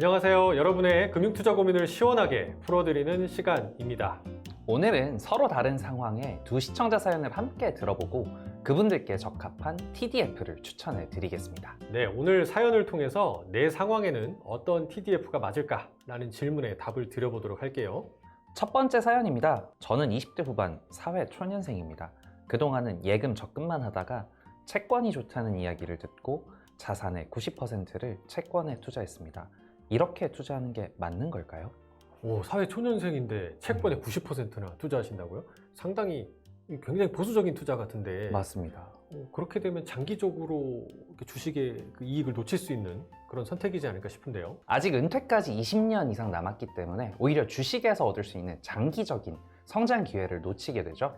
안녕하세요. 여러분의 금융투자 고민을 시원하게 풀어드리는 시간입니다. 오늘은 서로 다른 상황에 두 시청자 사연을 함께 들어보고 그분들께 적합한 TDF를 추천해 드리겠습니다. 네, 오늘 사연을 통해서 내 상황에는 어떤 TDF가 맞을까라는 질문에 답을 드려보도록 할게요. 첫 번째 사연입니다. 저는 20대 후반 사회 초년생입니다. 그동안은 예금 적금만 하다가 채권이 좋다는 이야기를 듣고 자산의 90%를 채권에 투자했습니다. 이렇게 투자하는 게 맞는 걸까요? 오, 사회 초년생인데 채권의 90%나 투자하신다고요? 상당히 굉장히 보수적인 투자 같은데 맞습니다. 그렇게 되면 장기적으로 이렇게 주식의 그 이익을 놓칠 수 있는 그런 선택이지 않을까 싶은데요. 아직 은퇴까지 20년 이상 남았기 때문에 오히려 주식에서 얻을 수 있는 장기적인 성장 기회를 놓치게 되죠.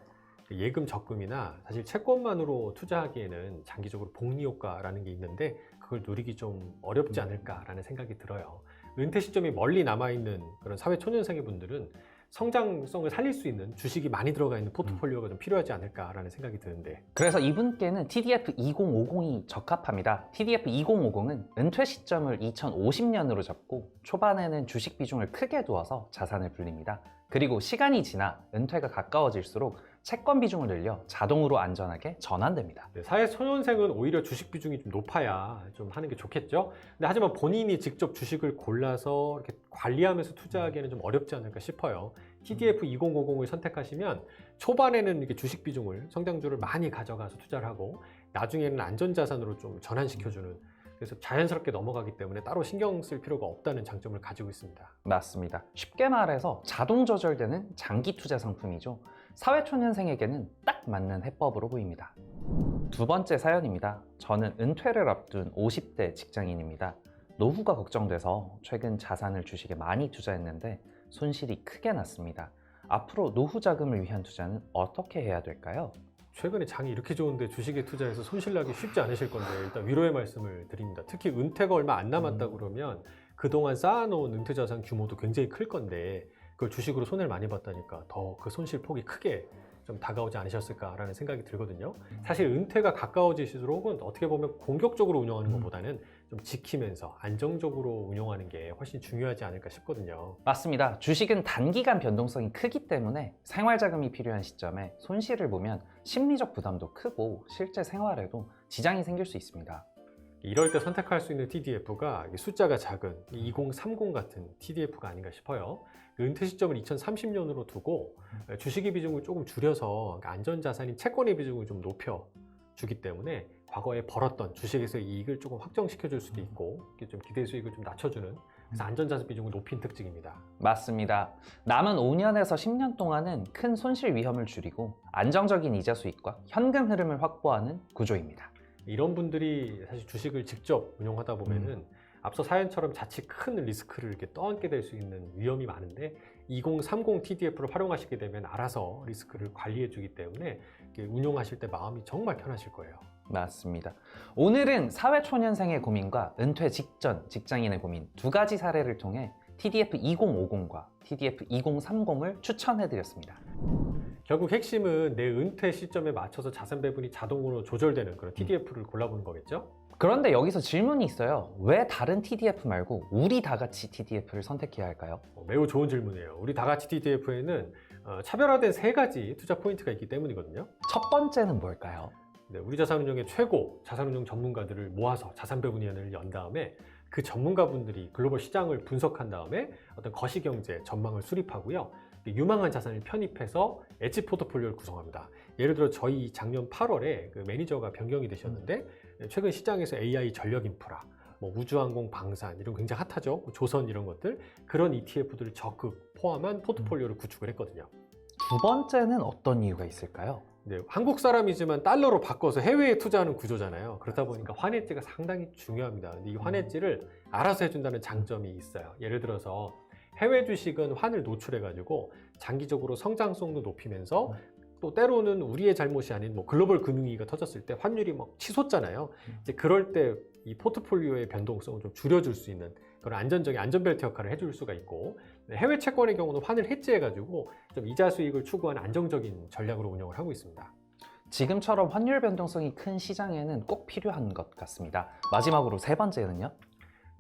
예금 적금이나 사실 채권만으로 투자하기에는 장기적으로 복리 효과라는 게 있는데 그걸 누리기 좀 어렵지 않을까라는 생각이 들어요. 은퇴 시점이 멀리 남아있는 그런 사회 초년생의 분들은 성장성을 살릴 수 있는 주식이 많이 들어가 있는 포트폴리오가 좀 필요하지 않을까라는 생각이 드는데, 그래서 이분께는 TDF 2050이 적합합니다. TDF 2050은 은퇴 시점을 2050년으로 잡고 초반에는 주식 비중을 크게 두어서 자산을 불립니다. 그리고 시간이 지나 은퇴가 가까워질수록 채권 비중을 늘려 자동으로 안전하게 전환됩니다. 사회 초년생은 오히려 주식 비중이 좀 높아야 좀 하는 게 좋겠죠. 근데 하지만 본인이 직접 주식을 골라서 이렇게 관리하면서 투자하기에는 좀 어렵지 않을까 싶어요. TDF 2050을 선택하시면 초반에는 이렇게 주식 비중을 성장주를 많이 가져가서 투자를 하고 나중에는 안전자산으로 좀 전환시켜주는, 그래서 자연스럽게 넘어가기 때문에 따로 신경 쓸 필요가 없다는 장점을 가지고 있습니다. 맞습니다. 쉽게 말해서 자동 조절되는 장기 투자 상품이죠. 사회초년생에게는 딱 맞는 해법으로 보입니다. 두 번째 사연입니다. 저는 은퇴를 앞둔 50대 직장인입니다. 노후가 걱정돼서 최근 자산을 주식에 많이 투자했는데 손실이 크게 났습니다. 앞으로 노후 자금을 위한 투자는 어떻게 해야 될까요? 최근에 장이 이렇게 좋은데 주식에 투자해서 손실나기 쉽지 않으실 건데 일단 위로의 말씀을 드립니다. 특히 은퇴가 얼마 안 남았다 그러면 그동안 쌓아놓은 은퇴자산 규모도 굉장히 클 건데 그걸 주식으로 손해를 많이 봤다니까 더 그 손실 폭이 크게 좀 다가오지 않으셨을까라는 생각이 들거든요. 사실 은퇴가 가까워질수록은 어떻게 보면 공격적으로 운영하는 것보다는 좀 지키면서 안정적으로 운영하는 게 훨씬 중요하지 않을까 싶거든요. 맞습니다. 주식은 단기간 변동성이 크기 때문에 생활자금이 필요한 시점에 손실을 보면 심리적 부담도 크고 실제 생활에도 지장이 생길 수 있습니다. 이럴 때 선택할 수 있는 TDF가 숫자가 작은 2030 같은 TDF가 아닌가 싶어요. 은퇴 시점을 2030년으로 두고 주식의 비중을 조금 줄여서 안전자산인 채권의 비중을 좀 높여주기 때문에 과거에 벌었던 주식에서의 이익을 조금 확정시켜 줄 수도 있고 좀 기대 수익을 좀 낮춰주는, 그래서 안전자산 비중을 높인 특징입니다. 맞습니다. 남은 5년에서 10년 동안은 큰 손실 위험을 줄이고 안정적인 이자 수익과 현금 흐름을 확보하는 구조입니다. 이런 분들이 사실 주식을 직접 운용하다 보면은 앞서 사연처럼 자칫 큰 리스크를 이렇게 떠안게 될 수 있는 위험이 많은데 2030 TDF를 활용하시게 되면 알아서 리스크를 관리해 주기 때문에 운용하실 때 마음이 정말 편하실 거예요. 맞습니다. 오늘은 사회초년생의 고민과 은퇴 직전 직장인의 고민 두 가지 사례를 통해 TDF 2050과 TDF 2030을 추천해드렸습니다. 결국 핵심은 내 은퇴 시점에 맞춰서 자산 배분이 자동으로 조절되는 그런 TDF를 골라보는 거겠죠? 그런데 여기서 질문이 있어요. 왜 다른 TDF 말고 우리 다 같이 TDF를 선택해야 할까요? 매우 좋은 질문이에요. 우리 다 같이 TDF에는 차별화된 세 가지 투자 포인트가 있기 때문이거든요. 첫 번째는 뭘까요? 네, 우리 자산운용의 최고 자산운용 전문가들을 모아서 자산 배분위원회를 연 다음에 그 전문가분들이 글로벌 시장을 분석한 다음에 어떤 거시경제 전망을 수립하고요. 유망한 자산을 편입해서 엣지 포트폴리오를 구성합니다. 예를 들어 저희 작년 8월에 그 매니저가 변경이 되셨는데 최근 시장에서 AI 전력 인프라, 우주항공 방산 이런 굉장히 핫하죠. 조선 이런 것들, 그런 ETF들을 적극 포함한 포트폴리오를 구축을 했거든요. 두 번째는 어떤 이유가 있을까요? 네, 한국 사람이지만 달러로 바꿔서 해외에 투자하는 구조잖아요. 그렇다 보니까 환해지가 상당히 중요합니다. 근데 이 환해지를 알아서 해준다는 장점이 있어요. 예를 들어서 해외 주식은 환을 노출해가지고 장기적으로 성장성도 높이면서 또 때로는 우리의 잘못이 아닌 글로벌 금융위기가 터졌을 때 환율이 치솟잖아요. 이제 그럴 때 이 포트폴리오의 변동성을 좀 줄여줄 수 있는 그런 안전적인 안전벨트 역할을 해줄 수가 있고, 해외 채권의 경우는 환을 해지해가지고 좀 이자 수익을 추구하는 안정적인 전략으로 운영을 하고 있습니다. 지금처럼 환율 변동성이 큰 시장에는 꼭 필요한 것 같습니다. 마지막으로 세 번째는요?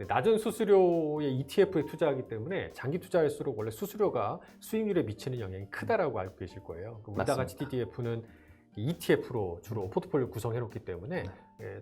낮은 수수료의 ETF에 투자하기 때문에 장기 투자할수록 원래 수수료가 수익률에 미치는 영향이 크다라고 알고 계실 거예요. 우리나라 같이 TDF는 ETF로 주로 포트폴리오 구성해 놓기 때문에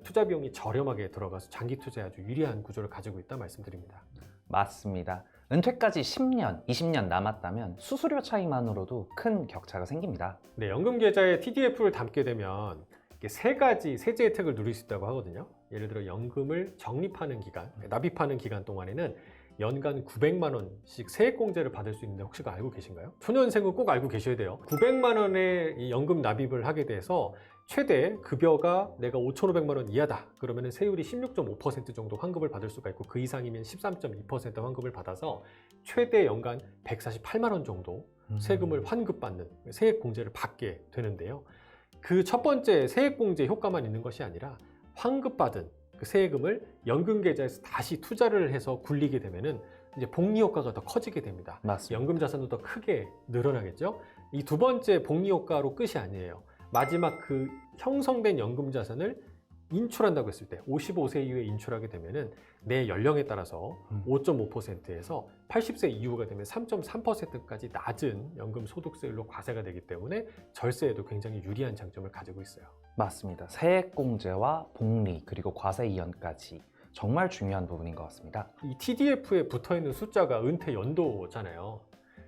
투자 비용이 저렴하게 들어가서 장기 투자에 아주 유리한 구조를 가지고 있다 말씀드립니다. 맞습니다. 은퇴까지 10년, 20년 남았다면 수수료 차이만으로도 큰 격차가 생깁니다. 네, 연금 계좌에 TDF를 담게 되면 이게 세 가지 세제 혜택을 누릴 수 있다고 하거든요. 예를 들어 연금을 적립하는 기간, 납입하는 기간 동안에는 연간 900만 원씩 세액공제를 받을 수 있는데 혹시 그거 알고 계신가요? 초년생은 꼭 알고 계셔야 돼요. 900만 원의 이 연금 납입을 하게 돼서 최대 급여가 내가 5,500만 원 이하다 그러면 세율이 16.5% 정도 환급을 받을 수가 있고 그 이상이면 13.2% 환급을 받아서 최대 연간 148만 원 정도 세금을 환급받는 세액공제를 받게 되는데요. 그 첫 번째 세액공제 효과만 있는 것이 아니라 환급받은 그 세금을 연금 계좌에서 다시 투자를 해서 굴리게 되면은 이제 복리 효과가 더 커지게 됩니다. 맞습니다. 연금 자산도 더 크게 늘어나겠죠. 이 두 번째 복리 효과로 끝이 아니에요. 마지막 그 형성된 연금 자산을 인출한다고 했을 때 55세 이후에 인출하게 되면은 내 연령에 따라서 5.5%에서 80세 이후가 되면 3.3%까지 낮은 연금 소득세율로 과세가 되기 때문에 절세에도 굉장히 유리한 장점을 가지고 있어요. 맞습니다. 세액공제와 복리 그리고 과세 이연까지 정말 중요한 부분인 것 같습니다. 이 TDF에 붙어있는 숫자가 은퇴 연도잖아요.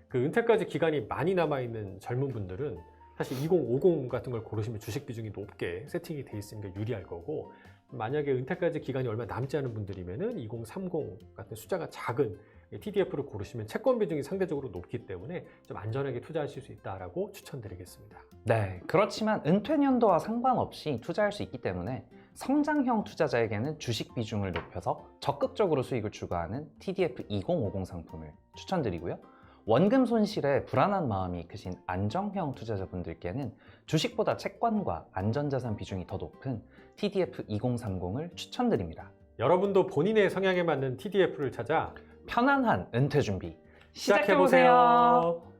그 은퇴까지 기간이 많이 남아있는 젊은 분들은 사실 2050 같은 걸 고르시면 주식 비중이 높게 세팅이 돼 있으니까 유리할 거고, 만약에 은퇴까지 기간이 얼마 남지 않은 분들이면은 2030 같은 숫자가 작은 TDF를 고르시면 채권 비중이 상대적으로 높기 때문에 좀 안전하게 투자하실 수 있다라고 추천드리겠습니다. 네, 그렇지만 은퇴 연도와 상관없이 투자할 수 있기 때문에 성장형 투자자에게는 주식 비중을 높여서 적극적으로 수익을 추구하는 TDF 2050 상품을 추천드리고요. 원금 손실에 불안한 마음이 크신 안정형 투자자분들께는 주식보다 채권과 안전자산 비중이 더 높은 TDF 2030을 추천드립니다. 여러분도 본인의 성향에 맞는 TDF를 찾아 편안한 은퇴 준비 시작해보세요.